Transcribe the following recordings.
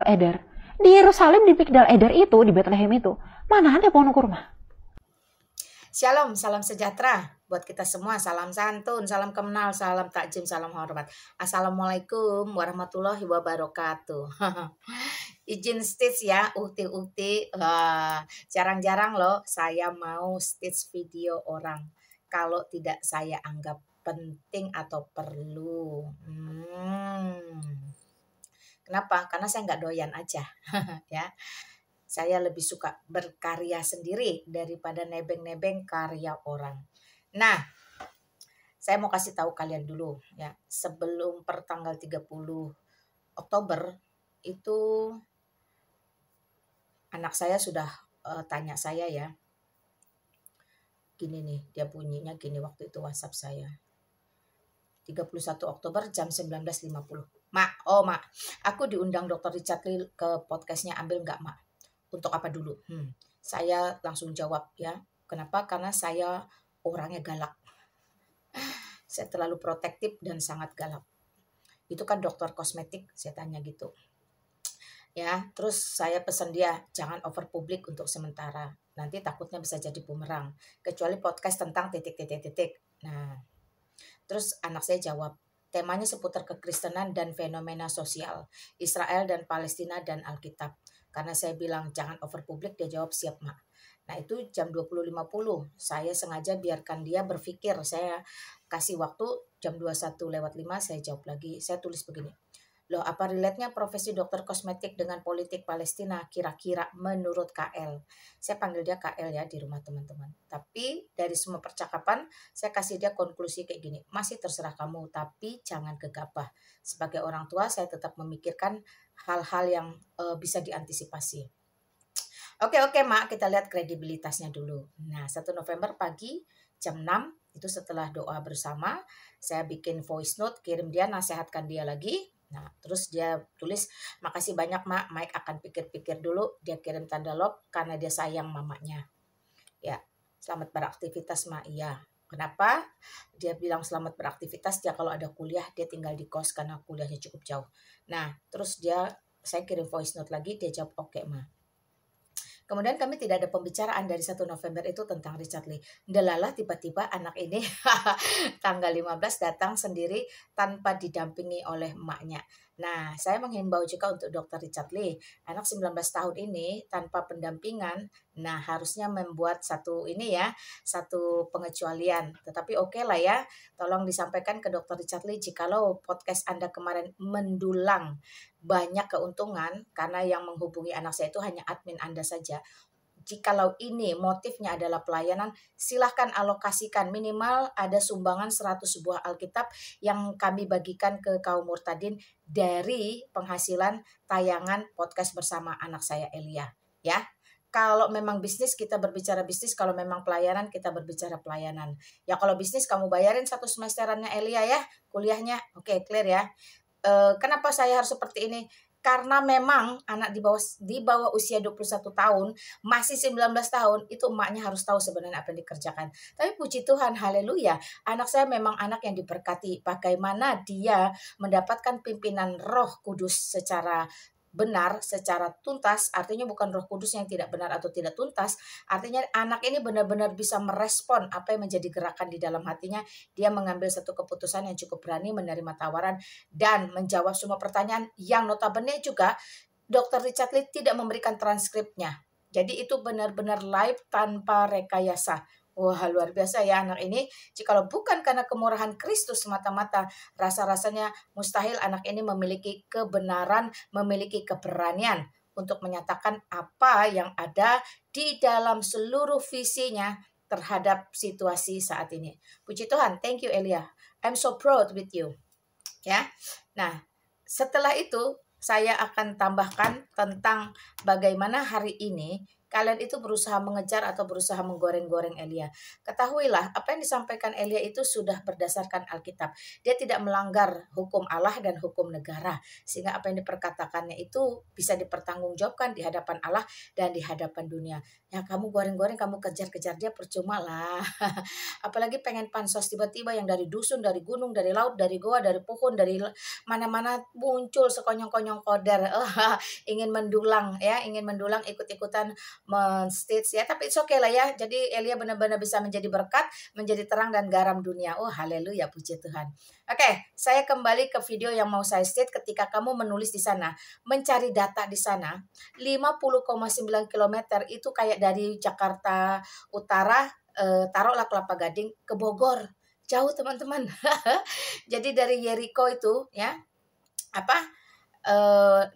Eder. Di Yerusalem, di Migdal Eder itu, di Bethlehem itu, mana ada pohon kurma? Shalom, salam sejahtera buat kita semua. Salam santun, salam kenal, salam takjim, salam hormat. Assalamualaikum warahmatullahi wabarakatuh. Izin stitch ya, ukti-ukti. Jarang-jarang loh saya mau stitch video orang kalau tidak saya anggap penting atau perlu. Kenapa? Karena saya nggak doyan aja, ya. Saya lebih suka berkarya sendiri daripada nebeng-nebeng karya orang. Nah, saya mau kasih tahu kalian dulu ya, sebelum pertanggal 30 Oktober itu anak saya sudah tanya saya ya. Gini nih, dia bunyinya gini waktu itu WhatsApp saya. 31 Oktober jam 19.50. Mak, aku diundang Dr. Richard Lee ke podcastnya, ambil nggak, Mak? Untuk apa dulu? Saya langsung jawab ya. Kenapa? Karena saya orangnya galak. Saya terlalu protektif dan sangat galak. Itu kan dokter kosmetik, saya tanya gitu. Ya, terus saya pesan dia jangan over publik untuk sementara. Nanti takutnya bisa jadi bumerang. Kecuali podcast tentang titik-titik-titik. Nah, terus anak saya jawab, temanya seputar kekristenan dan fenomena sosial, Israel dan Palestina dan Alkitab. Karena saya bilang jangan over publik, dia jawab siap, Mak. Nah itu jam 20.50, saya sengaja biarkan dia berpikir, saya kasih waktu jam 21:05 saya jawab lagi, saya tulis begini. Loh, apa relate-nya profesi dokter kosmetik dengan politik Palestina kira-kira menurut KL? Saya panggil dia KL ya di rumah teman-teman. Tapi dari semua percakapan saya kasih dia konklusi kayak gini. Masih terserah kamu, tapi jangan gegabah. Sebagai orang tua saya tetap memikirkan hal-hal yang bisa diantisipasi. Oke, Mak, kita lihat kredibilitasnya dulu. Nah, 1 November pagi jam 6, itu setelah doa bersama, saya bikin voice note, kirim dia, nasihatkan dia lagi. Nah, terus dia tulis, makasih banyak, Mak, Mike akan pikir-pikir dulu. Dia kirim tanda love karena dia sayang mamanya. Ya, selamat beraktivitas, Mak. Iya. Kenapa? Dia bilang selamat beraktivitas, dia kalau ada kuliah, dia tinggal di kos karena kuliahnya cukup jauh. Nah, terus saya kirim voice note lagi, dia jawab, oke, Mak. Kemudian kami tidak ada pembicaraan dari 1 November itu tentang Richard Lee. Delala tiba-tiba anak ini tanggal 15 datang sendiri tanpa didampingi oleh emaknya. Nah, saya menghimbau juga untuk Dr. Richard Lee. Anak 19 tahun ini tanpa pendampingan, nah harusnya membuat satu pengecualian. Tetapi oke lah ya, tolong disampaikan ke Dr. Richard Lee jikalau podcast Anda kemarin mendulang banyak keuntungan karena yang menghubungi anak saya itu hanya admin Anda saja. Jikalau ini motifnya adalah pelayanan, silahkan alokasikan minimal ada sumbangan 100 buah Alkitab yang kami bagikan ke kaum murtadin dari penghasilan tayangan podcast bersama anak saya Elia. Ya, kalau memang bisnis kita berbicara bisnis, kalau memang pelayanan kita berbicara pelayanan. Ya kalau bisnis kamu bayarin 1 semesterannya Elia ya, kuliahnya. Oke, clear ya. Kenapa saya harus seperti ini? Karena memang anak di bawah usia 21 tahun, masih 19 tahun, itu emaknya harus tahu sebenarnya apa yang dikerjakan. Tapi puji Tuhan, haleluya, anak saya memang anak yang diberkati. Bagaimana dia mendapatkan pimpinan Roh Kudus secara benar, secara tuntas, artinya bukan Roh Kudus yang tidak benar atau tidak tuntas, artinya anak ini benar-benar bisa merespon apa yang menjadi gerakan di dalam hatinya. Dia mengambil satu keputusan yang cukup berani, menerima tawaran dan menjawab semua pertanyaan yang notabene juga Dr. Richard Lee tidak memberikan transkripnya. Jadi itu benar-benar live tanpa rekayasa. Wah, luar biasa ya anak ini. Jikalau bukan karena kemurahan Kristus semata-mata, rasa-rasanya mustahil anak ini memiliki kebenaran, memiliki keberanian untuk menyatakan apa yang ada di dalam seluruh visinya terhadap situasi saat ini. Puji Tuhan, thank you Elia. I'm so proud with you. Ya. Nah, setelah itu saya akan tambahkan tentang bagaimana hari ini kalian itu berusaha mengejar atau berusaha menggoreng-goreng Elia. Ketahuilah apa yang disampaikan Elia itu sudah berdasarkan Alkitab. Dia tidak melanggar hukum Allah dan hukum negara. Sehingga apa yang diperkatakannya itu bisa dipertanggungjawabkan di hadapan Allah dan di hadapan dunia. Ya kamu goreng-goreng, kamu kejar-kejar dia percuma lah. Apalagi pengen pansos tiba-tiba yang dari dusun, dari gunung, dari laut, dari goa, dari pohon, dari mana-mana muncul sekonyong-konyong koder. Ingin mendulang ya, ingin mendulang ikut-ikutan men-stage ya, tapi it's okay lah ya. Jadi Elia benar-benar bisa menjadi berkat, menjadi terang dan garam dunia. Oh haleluya, puji Tuhan. Oke, saya kembali ke video yang mau saya state. Ketika kamu menulis di sana, mencari data di sana, 50,9 km itu kayak dari Jakarta Utara, taruhlah Kelapa Gading ke Bogor. Jauh teman-teman. Jadi dari Yeriko itu ya,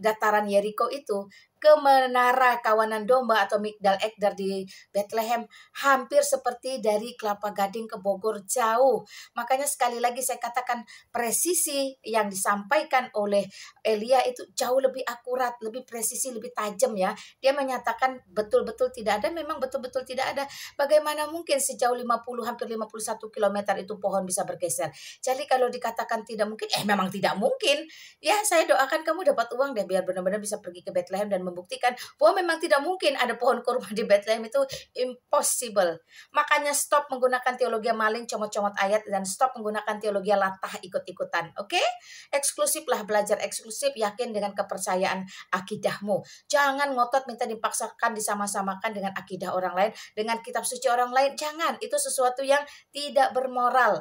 dataran Yeriko itu ke menara kawanan domba atau Migdal Eder di Bethlehem hampir seperti dari Kelapa Gading ke Bogor, jauh. Makanya sekali lagi saya katakan presisi yang disampaikan oleh Elia itu jauh lebih akurat, lebih presisi, lebih tajam ya. Dia menyatakan betul-betul tidak ada, memang betul-betul tidak ada. Bagaimana mungkin sejauh 50 hampir 51 km itu pohon bisa bergeser. Jadi kalau dikatakan tidak mungkin, memang tidak mungkin. Ya, saya doakan kamu dapat uang deh biar benar-benar bisa pergi ke Bethlehem dan membuktikan bahwa memang tidak mungkin ada pohon kurma di Bethlehem, itu impossible. Makanya stop menggunakan teologi maling, comot-comot ayat, dan stop menggunakan teologi latah ikut-ikutan. Oke? Eksklusiflah, belajar eksklusif, yakin dengan kepercayaan akidahmu. Jangan ngotot minta dipaksakan disama-samakan dengan akidah orang lain, dengan kitab suci orang lain. Jangan, itu sesuatu yang tidak bermoral.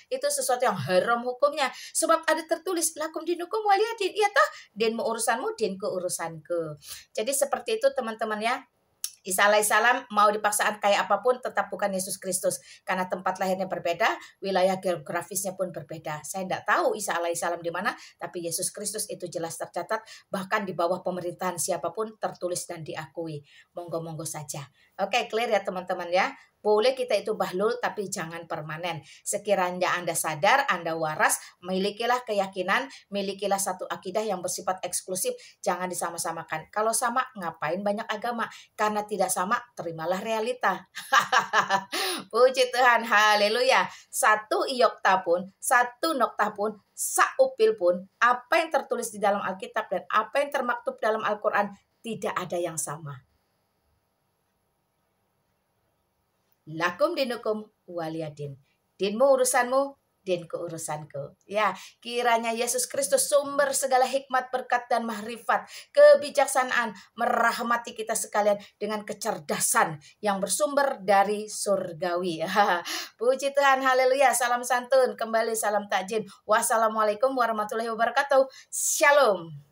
Itu sesuatu yang haram hukumnya. Sebab ada tertulis lakum dinukum waliyadin. Iya toh, dinmu urusanmu, dinku urusanku. Jadi seperti itu teman-teman ya. Isa alaihissalam mau dipaksakan kayak apapun tetap bukan Yesus Kristus. Karena tempat lahirnya berbeda, wilayah geografisnya pun berbeda. Saya tidak tahu Isa alaihissalam di mana, tapi Yesus Kristus itu jelas tercatat. Bahkan di bawah pemerintahan siapapun tertulis dan diakui. Monggo-monggo saja. Oke, clear ya teman-teman ya. Boleh kita itu bahlul tapi jangan permanen. Sekiranya Anda sadar, Anda waras, milikilah keyakinan, milikilah satu akidah yang bersifat eksklusif. Jangan disama-samakan. Kalau sama, ngapain banyak agama? Karena tidak sama, terimalah realita. Puji Tuhan, haleluya. Satu iokta pun, satu noktah pun, saupil pun, apa yang tertulis di dalam Alkitab dan apa yang termaktub dalam Al-Quran, tidak ada yang sama. Lakum dinukum waliyadin. Dinmu urusanmu, dinku urusanku. Ya, kiranya Yesus Kristus sumber segala hikmat, berkat dan mahrifat, kebijaksanaan merahmati kita sekalian dengan kecerdasan yang bersumber dari surgawi. Puji Tuhan, haleluya. Salam santun, kembali salam takjin. Wassalamualaikum warahmatullahi wabarakatuh. Shalom.